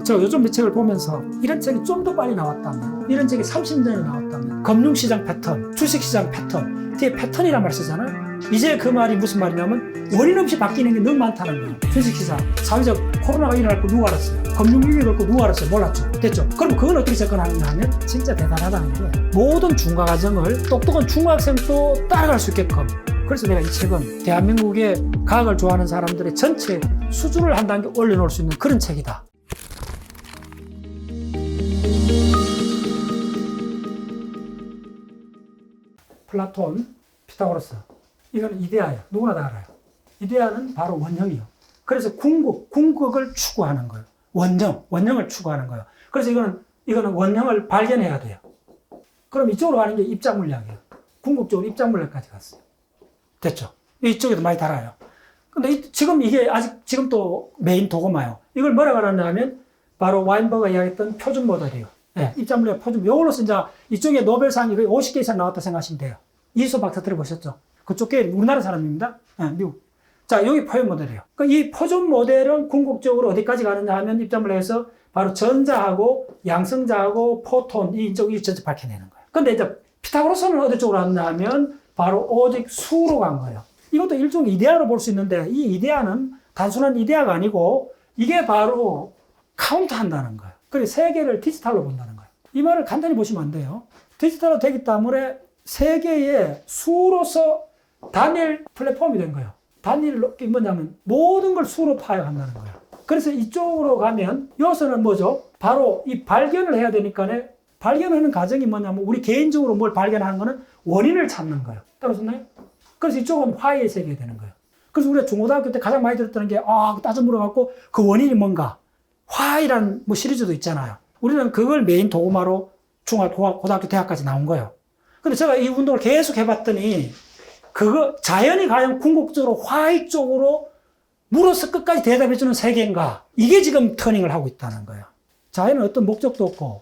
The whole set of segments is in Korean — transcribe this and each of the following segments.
제가 요즘 이 책을 보면서 이런 책이 좀 더 빨리 나왔다면, 이런 책이 30년이 나왔다면, 금융시장 패턴, 주식시장 패턴, 뒤에 패턴이란 말 쓰잖아요. 이제 그 말이 무슨 말이냐면 원인 없이 바뀌는 게 너무 많다는 거예요. 주식시장, 사회적 코로나가 일어날 거 누가 알았어요? 금융위기가 있고 누가 알았어요? 몰랐죠. 됐죠? 그럼 그건 어떻게 접근하느냐 하면 진짜 대단하다는 게 모든 중과 과정을 똑똑한 중학생도 따라갈 수 있게끔. 그래서 내가 이 책은 대한민국의 과학을 좋아하는 사람들의 전체 수준을 한 단계 올려놓을 수 있는 그런 책이다. 플라톤, 피타고라스. 이거는 이데아예요. 누구나 다 알아요. 이데아는 바로 원형이요. 그래서 궁극을 추구하는 거예요. 원형을 추구하는 거예요. 그래서 이거는 원형을 발견해야 돼요. 그럼 이쪽으로 가는 게 입자 물리학이에요. 궁극적으로 입자 물리학까지 갔어요. 됐죠? 이쪽에도 많이 달아요. 근데 지금 이게 지금 또 메인 도구마요. 이걸 뭐라고 하냐면 바로 와인버그가 이야기했던 표준 모델이에요. 네, 입자 물리학 표준. 이걸로서 이제 이쪽에 노벨상이 거의 50개 이상 나왔다 생각하시면 돼요. 이수 박사 들어보셨죠? 그쪽에 우리나라 사람입니다. 네, 미국. 자, 여기 표현 모델이에요. 그러니까 이 표준 모델은 궁극적으로 어디까지 가느냐 하면 입자 물리학에서 바로 전자하고 양성자하고 포톤 이쪽이 전체 밝혀내는 거예요. 근데 이제 피타고라스는 어디 쪽으로 갔냐 하면 바로 오직 수로 간 거예요. 이것도 일종의 이데아로 볼 수 있는데 이 이데아는 단순한 이데아가 아니고 이게 바로 카운트한다는 거예요. 그리고 세계를 디지털로 본다는 거예요. 이 말을 간단히 보시면 안 돼요. 디지털로 되기 때문에 세계의 수로서 단일 플랫폼이 된 거예요. 단일로 뭐냐면 모든 걸 수로 파악한다는 거예요. 그래서 이쪽으로 가면 여기서는 뭐죠? 바로 이 발견을 해야 되니까 발견하는 과정이 뭐냐면 우리 개인적으로 뭘 발견하는 거는 원인을 찾는 거예요. 따라오셨나요? 그래서 이쪽은 화의 세계가 되는 거예요. 그래서 우리가 중고등학교 때 가장 많이 들었던 게 따져 물어갖고 그 원인이 뭔가 화이란 뭐 시리즈도 있잖아요. 우리는 그걸 메인 도구마로 고등학교, 대학까지 나온 거예요. 근데 제가 이 운동을 계속 해봤더니 자연이 과연 궁극적으로 화이 쪽으로 물어서 끝까지 대답해주는 세계인가? 이게 지금 터닝을 하고 있다는 거예요. 자연은 어떤 목적도 없고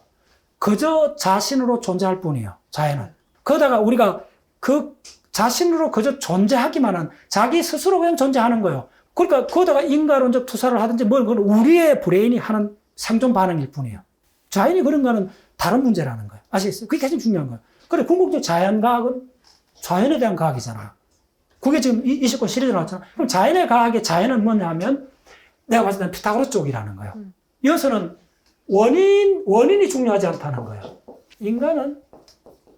그저 자신으로 존재할 뿐이에요. 자연은. 그러다가 우리가 그 자신으로 그저 존재하기만 한 자기 스스로 그냥 존재하는 거예요. 그러니까 거기다가 인간론적 투사를 하든지 그건 우리의 브레인이 하는 생존 반응일 뿐이에요. 자연이 그런 거는 다른 문제라는 거예요. 아시겠어요? 그게 가장 중요한 거예요. 그래, 궁극적 자연과학은 자연에 대한 과학이잖아. 그게 지금 20권 시리즈 나왔잖아. 그럼 자연의 과학의 자연은 뭐냐면 내가 봤을 때는 피타고라스 쪽이라는 거예요. 여기서는 원인이 중요하지 않다는 거예요. 인간은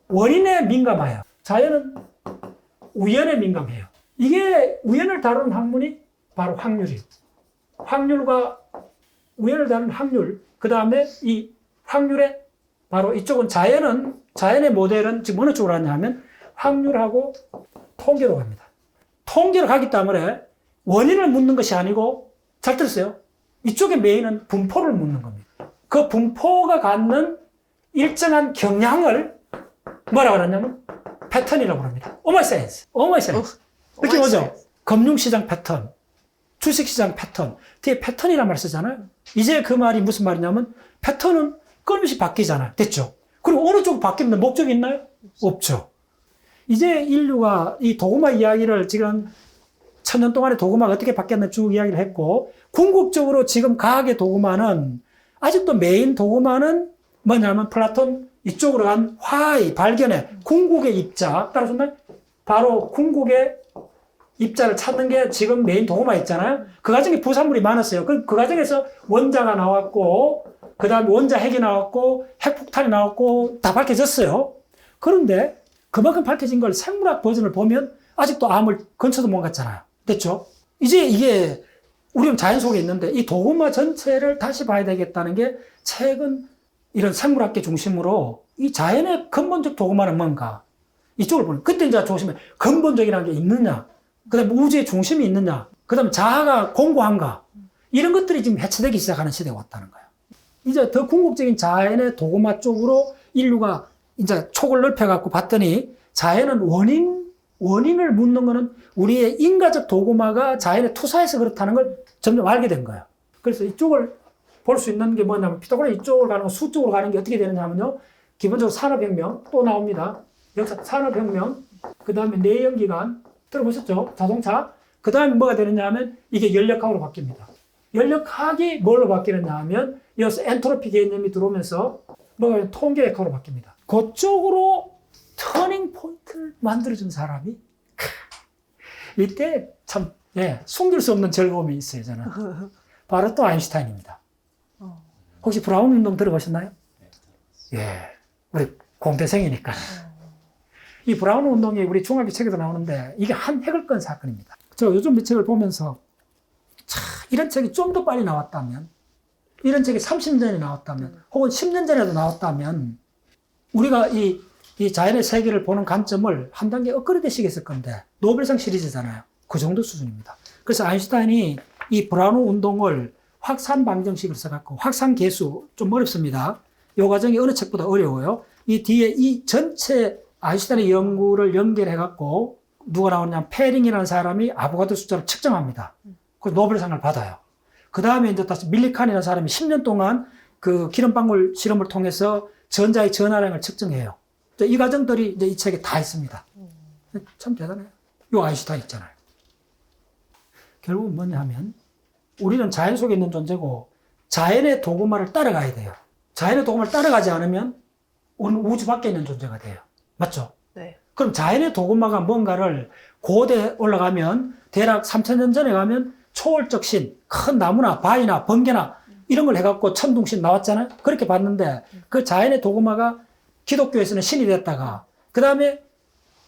원인에 민감해요. 자연은 우연에 민감해요. 이게 우연을 다루는 학문이 바로 확률이에요. 확률과 우연을 다루는 확률, 그 다음에 이 확률에 바로 이쪽은 자연의 모델은 지금 어느 쪽으로 하냐면 확률하고 통계로 갑니다. 통계로 가기 때문에 원인을 묻는 것이 아니고 잘 들었어요? 이쪽의 메인은 분포를 묻는 겁니다. 그 분포가 갖는 일정한 경향을 뭐라고 하냐면 패턴이라고 합니다. 오마이사이언스. 이렇게 뭐죠? 금융시장 패턴, 주식시장 패턴. 뒤에 패턴이란 말 쓰잖아요. 이제 그 말이 무슨 말이냐면 패턴은 끊임없이 바뀌잖아요. 됐죠? 그리고 어느 쪽 바뀌면 목적이 있나요? 없죠. 이제 인류가 이 도구마 이야기를 지금 1000년 동안의 도구마가 어떻게 바뀌었나 쭉 이야기를 했고, 궁극적으로 지금 과학의 도구마는 아직도 메인 도구마는 뭐냐면 플라톤 이쪽으로 간 화의 발견에 궁극의 입자, 따라서는 바로 궁극의 입자를 찾는 게 지금 메인 도구마 있잖아요. 그 과정에 부산물이 많았어요. 그 과정에서 원자가 나왔고, 그 다음에 원자 핵이 나왔고, 핵폭탄이 나왔고, 다 밝혀졌어요. 그런데 그만큼 밝혀진 걸 생물학 버전을 보면 아직도 암을 근처도 못 갔잖아요. 됐죠? 이제 이게 우리는 자연 속에 있는데 이 도구마 전체를 다시 봐야 되겠다는 게 최근 이런 생물학계 중심으로 이 자연의 근본적 도구마는 뭔가 이쪽을 보는. 그때 이제 조심해. 근본적이라는 게 있느냐? 그 다음에 우주의 중심이 있느냐? 그 다음에 자아가 공고한가? 이런 것들이 지금 해체되기 시작하는 시대가 왔다는 거예요. 이제 더 궁극적인 자연의 도구마 쪽으로 인류가 이제 촉을 넓혀갖고 봤더니 자연은 원인을 묻는 거는 우리의 인과적 도구마가 자연에 투사해서 그렇다는 걸 점점 알게 된 거예요. 그래서 이쪽을 볼 수 있는 게 뭐냐면 피타고라스 이쪽으로 가는 거, 수 쪽으로 가는 게 어떻게 되느냐면요. 기본적으로 산업혁명 또 나옵니다. 역사 산업혁명, 그 다음에 내연기관 들어보셨죠? 자동차. 그 다음에 뭐가 되느냐 하면 이게 연력학으로 바뀝니다. 연력학이 뭘로 바뀌느냐 하면 여기서 엔트로피 개념이 들어오면서 뭐가 통계학으로 바뀝니다. 그쪽으로 터닝 포인트를 만들어준 사람이 이때 참 숨길 수 없는 즐거움이 있어요. 저는 바로 또 아인슈타인입니다. 혹시 브라운 운동 들어보셨나요? 예, 우리 공대생이니까. 이 브라운 운동이 우리 중학교 책에도 나오는데 이게 한 획을 건 사건입니다. 저 요즘 이 책을 보면서 이런 책이 좀 더 빨리 나왔다면, 이런 책이 30년 전에 나왔다면, 혹은 10년 전에도 나왔다면 우리가 이 자연의 세계를 보는 관점을 한 단계 업그레이드식 했을 건데 노벨상 시리즈잖아요. 그 정도 수준입니다. 그래서 아인슈타인이 이 브라운 운동을 확산 방정식을 써갖고, 확산 계수 좀 어렵습니다. 이 과정이 어느 책보다 어려워요. 이 뒤에 이 전체 아인슈타인의 연구를 연결해갖고 누가 나오냐면 페링이라는 사람이 아보가드로 숫자를 측정합니다. 그래서 노벨상을 받아요. 그 다음에 이제 다시 밀리칸이라는 사람이 10년 동안 그 기름방울 실험을 통해서 전자의 전하량을 측정해요. 이 과정들이 이제 이 책에 다 있습니다. 참 대단해요. 요 아인슈타인 있잖아요. 결국은 뭐냐 하면 우리는 자연 속에 있는 존재고 자연의 도구마를 따라가야 돼요. 자연의 도구마를 따라가지 않으면 우리는 우주 밖에 있는 존재가 돼요. 맞죠? 네. 그럼 자연의 도구마가 뭔가를 고대에 올라가면 대략 3000년 전에 가면 초월적 신, 큰 나무나 바위나 번개나 이런 걸 해갖고 천둥신 나왔잖아요. 그렇게 봤는데 그 자연의 도구마가 기독교에서는 신이 됐다가 그 다음에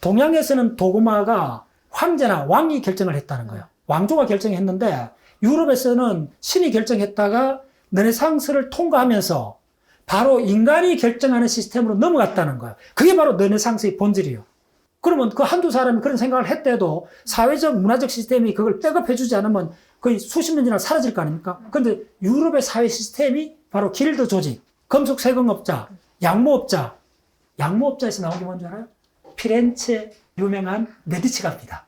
동양에서는 도구마가 황제나 왕이 결정을 했다는 거예요. 왕조가 결정했는데 유럽에서는 신이 결정했다가 르네상스를 통과하면서 바로 인간이 결정하는 시스템으로 넘어갔다는 거예요. 그게 바로 르네상스의 본질이에요. 그러면 그 한두 사람이 그런 생각을 했대도 사회적, 문화적 시스템이 그걸 백업해주지 않으면 거의 수십 년 지나 사라질 거 아닙니까? 그런데 유럽의 사회 시스템이 바로 길드 조직, 금속 세공업자, 양모업자, 양모업자에서 나온 게 뭔지 알아요? 피렌체 유명한 메디치가입니다.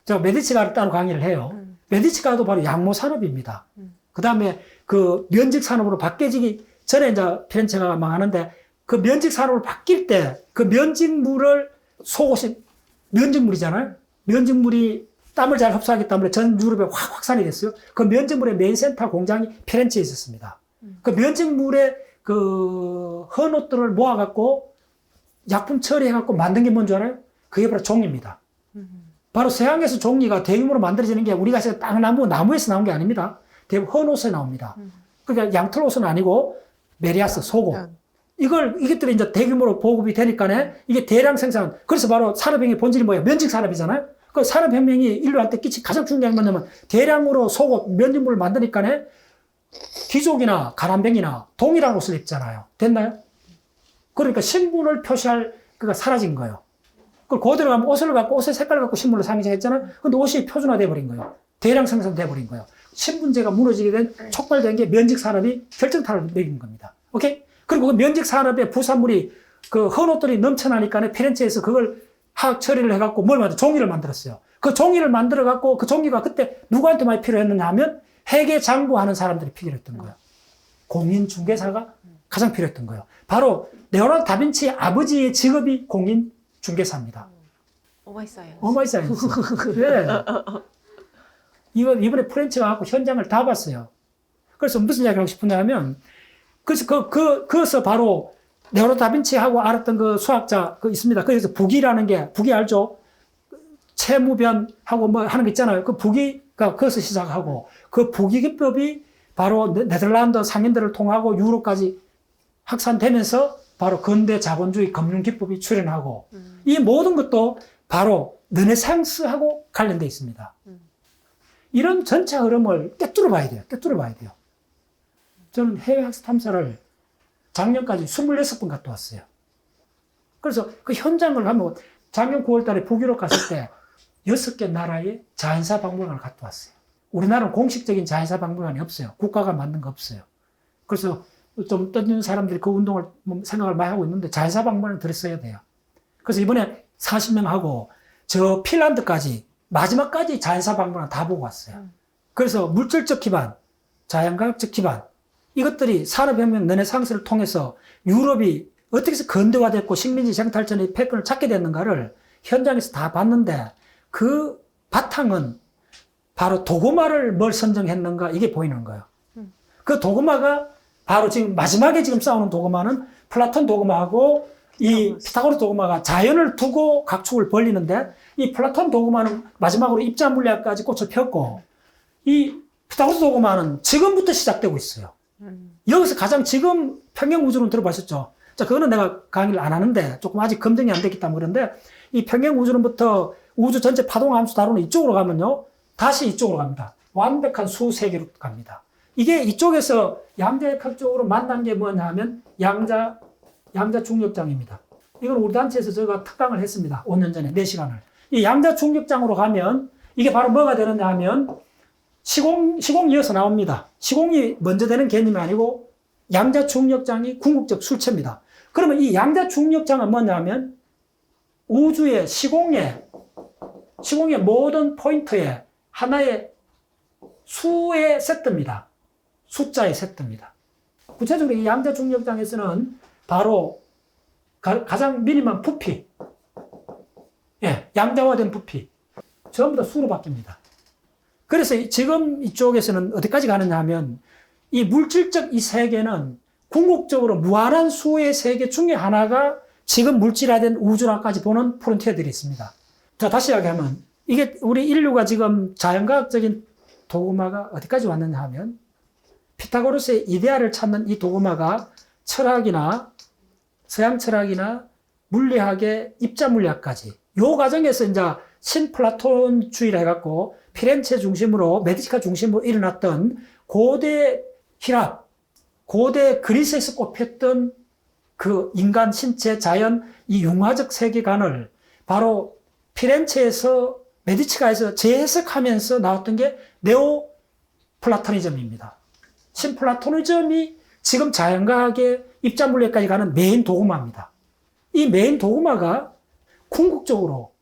제가 메디치가를 따로 강의를 해요. 메디치가도 바로 양모 산업입니다. 그 다음에 그 면직 산업으로 바뀌기 전에 이제 피렌체가 망하는데 그 면직 산업으로 바뀔 때 그 면직물을 속옷이 면직물이잖아요. 면직물이 땀을 잘 흡수하기 때문에 전 유럽에 확 확산이 됐어요. 그 면직물의 메인 센터 공장이 피렌체에 있었습니다. 그 면직물의 그 헌옷들을 모아갖고 약품 처리해갖고 만든 게 뭔지 알아요? 그게 바로 종입니다. 바로 서양에서 종이가 대규모로 만들어지는 게 우리가 땅나무, 나무에서 나온 게 아닙니다. 대부분 헌옷에 나옵니다. 그러니까 양털옷은 아니고 메리아스, 속옷. 이것들이 이제 대규모로 보급이 되니까네, 이게 대량 생산. 그래서 바로 산업혁명의 본질이 뭐예요? 면직 산업이잖아요? 그 산업혁명이 인류한테 끼친 가장 중요한 건 뭐냐면 대량으로 속옷, 면직물을 만드니까네, 귀족이나 가난뱅이나 동일한 옷을 입잖아요. 됐나요? 그러니까 신분을 표시할 그가 사라진 거예요. 그걸 그대로 가면 옷을 갖고, 옷의 색깔을 갖고 신분을 상징했잖아요? 근데 옷이 표준화돼 버린 거예요. 대량 생산돼 버린 거예요. 신분제가 무너지게 된, 촉발된 게 면직 산업이 결정타를 매긴 겁니다. 오케이? 그리고 그 면직 산업의 부산물이 그 헌옷들이 넘쳐나니까 피렌체에서 그걸 화학 처리를 해갖고 뭘 만들어? 종이를 만들었어요. 그 종이를 만들어갖고 그 종이가 그때 누구한테 많이 필요했느냐 하면 회계 장부하는 사람들이 필요했던 거예요. 공인중개사가 가장 필요했던 거예요. 바로 레오나르도 다빈치의 아버지의 직업이 공인중개사입니다. 오마이사이언스. 오마이사이언스. 네. 이번에 프렌치가 갖고 현장을 다 봤어요. 그래서 무슨 이야기를 하고 싶으냐 하면, 그래서 그것서 바로 레오나르도 다빈치하고 알았던 그 수학자 그 있습니다. 그래서 부기라는 게, 부기 알죠? 채무변하고 뭐 하는 거 있잖아요. 그 부기가 그것서 시작하고, 그 부기 기법이 바로 네덜란드 상인들을 통하고 유럽까지 확산되면서 바로 근대 자본주의 금융 기법이 출현하고, 이 모든 것도 바로 르네상스하고 관련되어 있습니다. 이런 전체 흐름을 꿰뚫어 봐야 돼요. 꿰뚫어 봐야 돼요. 저는 해외 학습 탐사를 작년까지 26번 갔다 왔어요. 그래서 그 현장을 하면 작년 9월 달에 북유럽 갔을 때 6개 나라의 자연사 박물관을 갔다 왔어요. 우리나라는 공식적인 자연사 박물관이 없어요. 국가가 만든 거 없어요. 그래서 좀 떠드는 사람들이 그 운동을 생각을 많이 하고 있는데 자연사 박물관을 들었어야 돼요. 그래서 이번에 40명 하고 저 핀란드까지 마지막까지 자연사 박물관 다 보고 왔어요. 그래서 물질적 기반, 자연과학적 기반, 이것들이 산업혁명 르네상스를 통해서 유럽이 어떻게 해서 근대화됐고 식민지 정탈전의 패권을 찾게 됐는가를 현장에서 다 봤는데 그 바탕은 바로 도그마를 뭘 선정했는가 이게 보이는 거예요. 그 도그마가 바로 지금 마지막에 지금 싸우는 도그마는 플라톤 도그마하고 이 피타고라스 도그마가 자연을 두고 각축을 벌리는데 이 플라톤 도그마는 마지막으로 입자 물리학까지 꽃을 폈고 이 피타고라스 도그마는 지금부터 시작되고 있어요. 여기서 가장 지금 평행 우주론 들어보셨죠? 자, 그거는 내가 강의를 안 하는데 조금 아직 검증이 안 됐기 때문에 그런데 이 평행 우주론부터 우주 전체 파동 함수 다루는 이쪽으로 가면요. 다시 이쪽으로 갑니다. 완벽한 수세계로 갑니다. 이게 이쪽에서 양자역학적으로 만난 게 뭐냐 하면 양자 중력장입니다. 이건 우리 단체에서 제가 특강을 했습니다. 5년 전에 4시간을. 이 양자 중력장으로 가면 이게 바로 뭐가 되느냐 하면 시공이 이어서 나옵니다. 시공이 먼저 되는 개념이 아니고 양자 중력장이 궁극적 술체입니다. 그러면 이 양자 중력장은 뭐냐 하면 우주의 시공의 모든 포인트에 하나의 수의 세트입니다. 숫자의 세트입니다. 구체적으로 이 양자 중력장에서는 바로 가장 미니멈 부피, 양자화된 부피, 전부 다 수로 바뀝니다. 그래서 지금 이쪽에서는 어디까지 가느냐 하면 이 물질적 이 세계는 궁극적으로 무한한 수의 세계 중에 하나가 지금 물질화된 우주라까지 보는 프론티어들이 있습니다. 자, 다시 이야기하면 이게 우리 인류가 지금 자연과학적인 도그마가 어디까지 왔느냐 하면 피타고라스의 이데아를 찾는 이 도그마가 철학이나 서양 철학이나 물리학의 입자 물리학까지 요 과정에서 이제 신플라톤주의를 해갖고 피렌체 중심으로 메디치카 중심으로 일어났던 고대 히랍, 고대 그리스에서 꼽혔던 그 인간, 신체, 자연, 이 융화적 세계관을 바로 피렌체에서 메디치카에서 재해석하면서 나왔던 게 네오 플라토니즘입니다. 신플라토니즘이 지금 자연과학의 입자물리학까지 가는 메인 도그마입니다. 이 메인 도그마가 궁극적으로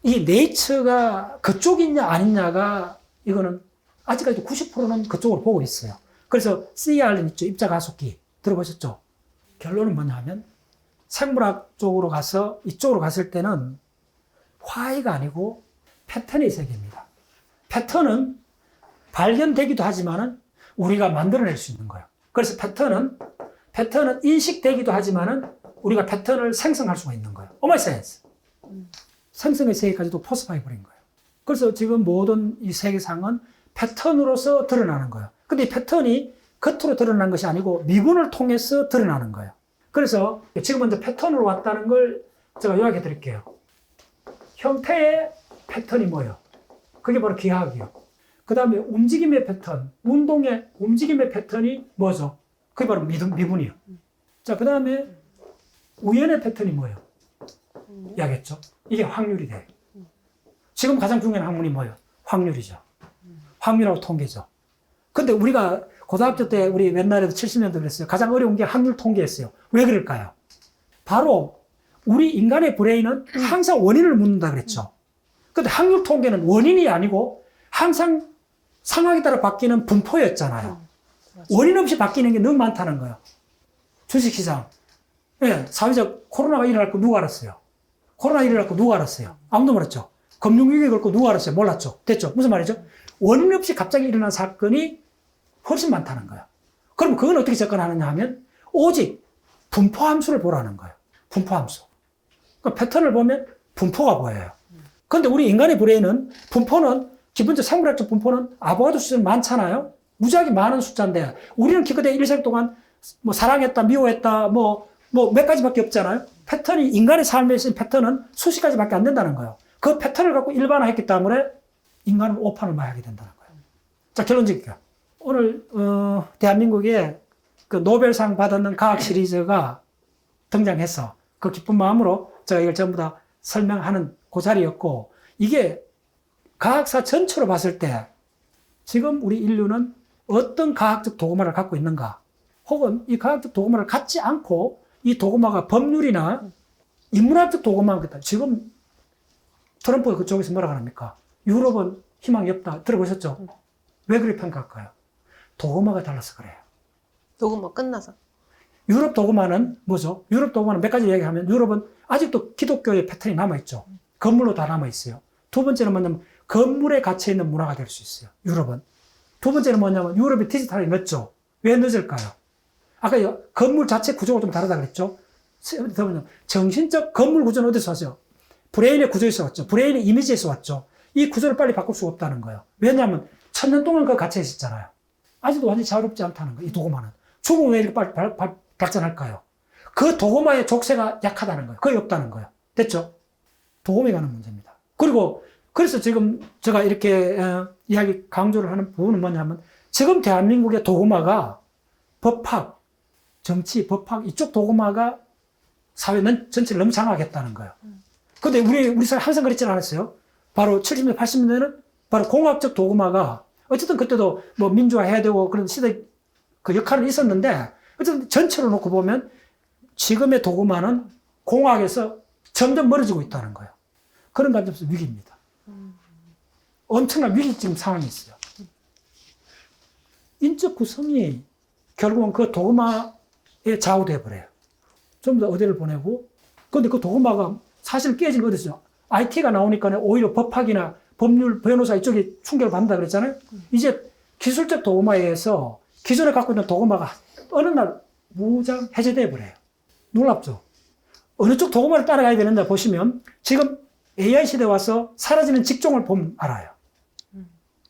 이 네이처가 그쪽이냐 아니냐가 이거는 아직까지 90%는 그쪽으로 보고 있어요. 그래서 CER는 있죠. 입자가속기. 들어보셨죠? 결론은 뭐냐 하면 생물학 쪽으로 가서 이쪽으로 갔을 때는 화이가 아니고 패턴의 세계입니다. 패턴은 발견되기도 하지만은 우리가 만들어낼 수 있는 거예요. 그래서 패턴은 인식되기도 하지만은 우리가 패턴을 생성할 수가 있는 거예요. 오마이 사이언스. 생성의 세계까지도 포섭해 버린 거예요. 그래서 지금 모든 이 세계상은 패턴으로서 드러나는 거예요. 근데 이 패턴이 겉으로 드러난 것이 아니고 미분을 통해서 드러나는 거예요. 그래서 지금 먼저 패턴으로 왔다는 걸 제가 요약해 드릴게요. 형태의 패턴이 뭐예요? 그게 바로 기하학이요. 그 다음에 움직임의 패턴, 움직임의 패턴이 뭐죠? 그게 바로 미분이요. 자, 그 다음에 우연의 패턴이 뭐예요? 이야기했죠? 이게 확률이 돼요. 지금 가장 중요한 학문이 뭐예요? 확률이죠. 확률하고 통계죠. 근데 우리가 고등학교 때 우리 옛날에도 70년대 그랬어요. 가장 어려운 게 확률 통계였어요. 왜 그럴까요? 바로 우리 인간의 브레인은 항상 원인을 묻는다 그랬죠. 근데 확률 통계는 원인이 아니고 항상 상황에 따라 바뀌는 분포였잖아요. 원인 없이 바뀌는 게 너무 많다는 거예요. 주식시장. 사회적 코로나가 일어날 거 누가 알았어요? 코로나 일어날 거 누가 알았어요? 아무도 몰랐죠. 금융위기 걸 거 누가 알았어요? 몰랐죠. 됐죠? 무슨 말이죠? 원인 없이 갑자기 일어난 사건이 훨씬 많다는 거예요. 그럼 그건 어떻게 접근하느냐 하면 오직 분포함수를 보라는 거예요. 분포함수. 그러니까 패턴을 보면 분포가 보여요. 그런데 우리 인간의 브레인은 분포는 기본적 생물학적 분포는 아보가드로 수준 많잖아요. 무지하게 많은 숫자인데 우리는 기껏해 일생 동안 뭐 사랑했다, 미워했다, 뭐 몇 가지밖에 없잖아요. 패턴이 인간의 삶에 있는 패턴은 수십 가지밖에 안 된다는 거예요. 그 패턴을 갖고 일반화했기 때문에 인간은 오판을 많이 하게 된다는 거예요. 자, 결론 짓게요. 오늘 대한민국에 그 노벨상 받았는 과학 시리즈가 등장해서 그 기쁜 마음으로 제가 이걸 전부 다 설명하는 그 자리였고, 이게 과학사 전체로 봤을 때 지금 우리 인류는 어떤 과학적 도구마를 갖고 있는가, 혹은 이 과학적 도구마를 갖지 않고 이 도구마가 법률이나 인문학적 도구마겠다. 지금 트럼프가 그쪽에서 뭐라고 합니까? 유럽은 희망이 없다. 들어보셨죠? 왜 그렇게 평가할까요? 도구마가 달라서 그래요. 도구마 끝나서. 유럽 도구마는 뭐죠? 유럽 도구마는 몇 가지 얘기하면 유럽은 아직도 기독교의 패턴이 남아있죠. 건물로 다 남아있어요. 두 번째는 뭐냐면 건물에 갇혀 있는 문화가 될 수 있어요. 유럽은. 두 번째는 뭐냐면 유럽이 디지털이 늦죠. 왜 늦을까요? 아까 건물 자체 구조가 좀 다르다 그랬죠. 정신적 건물 구조는 어디서 왔죠? 브레인의 구조에서 왔죠. 브레인의 이미지에서 왔죠. 이 구조를 빨리 바꿀 수가 없다는 거예요. 왜냐하면 1000년 동안 그 갇혀 있었잖아요. 아직도 완전히 자유롭지 않다는 거예요. 이 도구마는. 죽으면 왜 이렇게 빨리 발전할까요? 그 도구마의 족쇄가 약하다는 거예요. 거의 없다는 거예요. 됐죠? 도움이 가는 문제입니다. 그리고 그래서 지금 제가 이렇게 이야기 강조를 하는 부분은 뭐냐면 지금 대한민국의 도구마가 법학, 정치, 법학 이쪽 도구마가 사회 전체를 너무 장악했다는 거예요. 근데 우리 사회 항상 그랬지 않았어요? 바로 70년대, 80년대는 바로 공학적 도구마가 어쨌든 그때도 뭐 민주화해야 되고 그런 시대 그 역할은 있었는데 어쨌든 전체로 놓고 보면 지금의 도구마는 공학에서 점점 멀어지고 있다는 거예요. 그런 관점에서 위기입니다. 엄청난 위기 지금 상황이 있어요. 인적 구성이 결국은 그 도구마에 좌우돼 버려요. 전부 다 어디를 보내고, 근데 그 도구마가 사실 깨진 거 어디서 IT가 나오니까 오히려 법학이나 법률, 변호사 이쪽이 충격을 받는다 그랬잖아요. 이제 기술적 도구마에 의해서 기존에 갖고 있는 도구마가 어느 날 무장 해제돼 버려요. 놀랍죠? 어느 쪽 도구마를 따라가야 되는지 보시면 지금 AI 시대에 와서 사라지는 직종을 보면 알아요.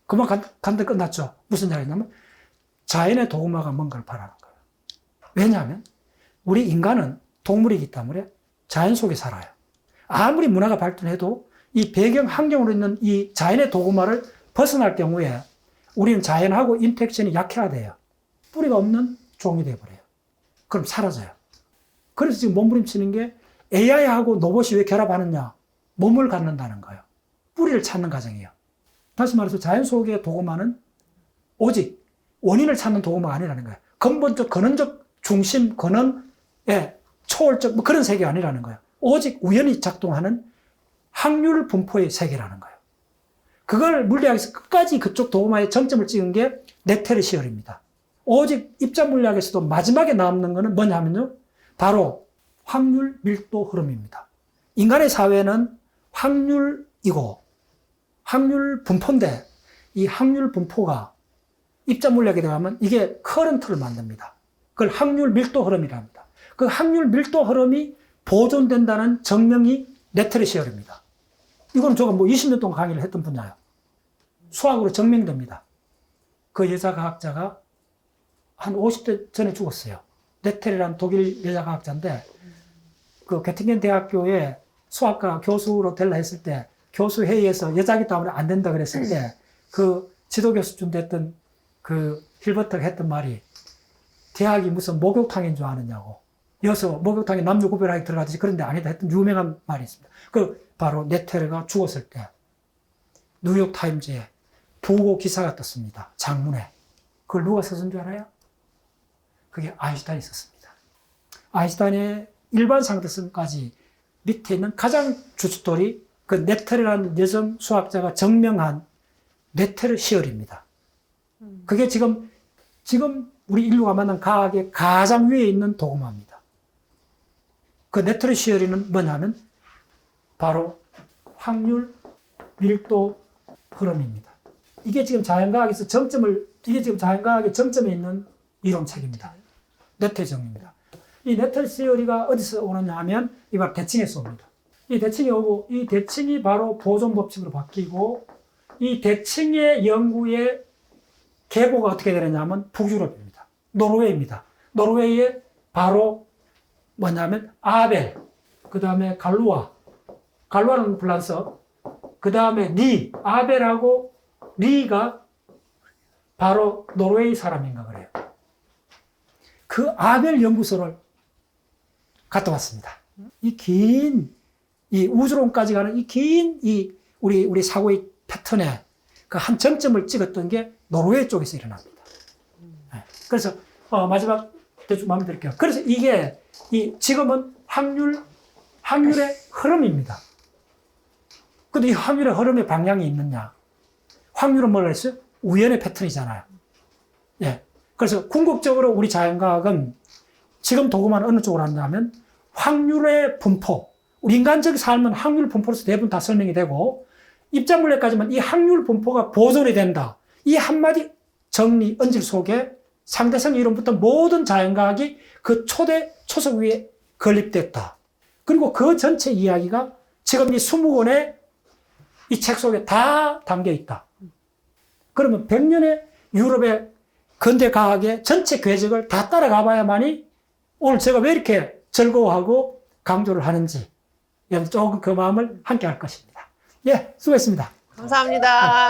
그만 간데 끝났죠. 무슨 이야기냐면 자연의 도구마가 뭔가를 바라는 거예요. 왜냐하면 우리 인간은 동물이기 때문에 자연 속에 살아요. 아무리 문화가 발전해도 이 배경 환경으로 있는 이 자연의 도구마를 벗어날 경우에 우리는 자연하고 인터랙션이 약해야 뿌리가 없는 종이 되어버려요. 그럼 사라져요. 그래서 지금 몸부림치는 게 AI하고 로봇이 왜 결합하느냐? 몸을 갖는다는 거예요. 뿌리를 찾는 과정이에요. 다시 말해서 자연 속의 도구마는 오직 원인을 찾는 도구마가 아니라는 거예요. 근본적, 근원적 중심, 근원의 초월적 뭐 그런 세계가 아니라는 거예요. 오직 우연히 작동하는 확률 분포의 세계라는 거예요. 그걸 물리학에서 끝까지 그쪽 도구마에 정점을 찍은 게 네테르 시열입니다. 오직 입자 물리학에서도 마지막에 남는 거는 뭐냐면요. 바로 확률 밀도 흐름입니다. 인간의 사회는 확률이고 확률 분포인데 이 확률 분포가 입자 물리학에 들어가면 이게 커런트를 만듭니다. 그걸 확률 밀도 흐름이라 합니다. 그 확률 밀도 흐름이 보존된다는 증명이 네테르 시열입니다. 이건 제가 뭐 20년 동안 강의를 했던 분야예요. 수학으로 증명됩니다. 그 여자 과학자가 한 50대 전에 죽었어요. 네테르라는 독일 여자 과학자인데 그 게팅겐 대학교에 수학과 교수로 될라 했을 때 교수 회의에서 여자기 때문에 안 된다 그랬을 때 그 지도교수쯤 됐던 그 힐버트가 했던 말이 대학이 무슨 목욕탕인 줄 아느냐고. 여기서 목욕탕에 남녀 구별하게 들어가듯이 그런데 아니다 했던 유명한 말이 있습니다. 그 바로 네테르가 죽었을 때 뉴욕 타임즈에 부고 기사가 떴습니다. 장문에. 그걸 누가 썼은 줄 알아요? 그게 아인슈타인이 썼습니다. 아인슈타인의 일반 상대성까지 밑에 있는 가장 주춧돌이 그 네테르라는 여성 수학자가 증명한 네테르 시열입니다. 그게 지금 우리 인류가 만난 과학의 가장 위에 있는 도구마입니다. 그 네테르 시열이는 뭐냐면 바로 확률 밀도 흐름입니다. 이게 지금 자연과학에서 이게 지금 자연과학의 정점에 있는 이론책입니다. 네테르 정리입니다. 이 네테르 시열이가 어디서 오느냐 하면 이বার 대칭에서 옵니다. 이 대칭이 오고 이 대칭이 바로 보존 법칙으로 바뀌고 이 대칭의 연구의 계보가 어떻게 되느냐 하면 북유럽입니다. 노르웨이입니다. 노르웨이에 바로 뭐냐면 아벨, 그 다음에 갈루아는 프랑스, 그 다음에 아벨하고 리가 바로 노르웨이 사람인가 그래요. 그 아벨 연구소를 갔다 왔습니다. 이 우주론까지 가는 우리 사고의 패턴에 그 한 정점을 찍었던 게 노르웨이 쪽에서 일어납니다. 그래서, 마지막 대충 마음에 들게요. 그래서 이게, 지금은 확률의 흐름입니다. 근데 이 확률의 흐름의 방향이 있느냐? 확률은 뭐라 했어요? 우연의 패턴이잖아요. 예. 그래서 궁극적으로 우리 자연과학은 지금 도구만 어느 쪽으로 한다면 확률의 분포, 우리 인간적 삶은 확률 분포로서 대부분 다 설명이 되고 입자물레까지만 이 확률 분포가 보존이 된다. 이 한마디 정리, 언질 속에 상대성 이론부터 모든 자연과학이 그 초대 초석 위에 건립됐다. 그리고 그 전체 이야기가 지금 이 20권의 이 책 속에 다 담겨 있다. 그러면 100년의 유럽의 근대 과학의 전체 궤적을 다 따라가 봐야만이 오늘 제가 왜 이렇게 즐거워하고 강조를 하는지 조금 그 마음을 함께 할 것입니다. 예, 수고했습니다. 감사합니다.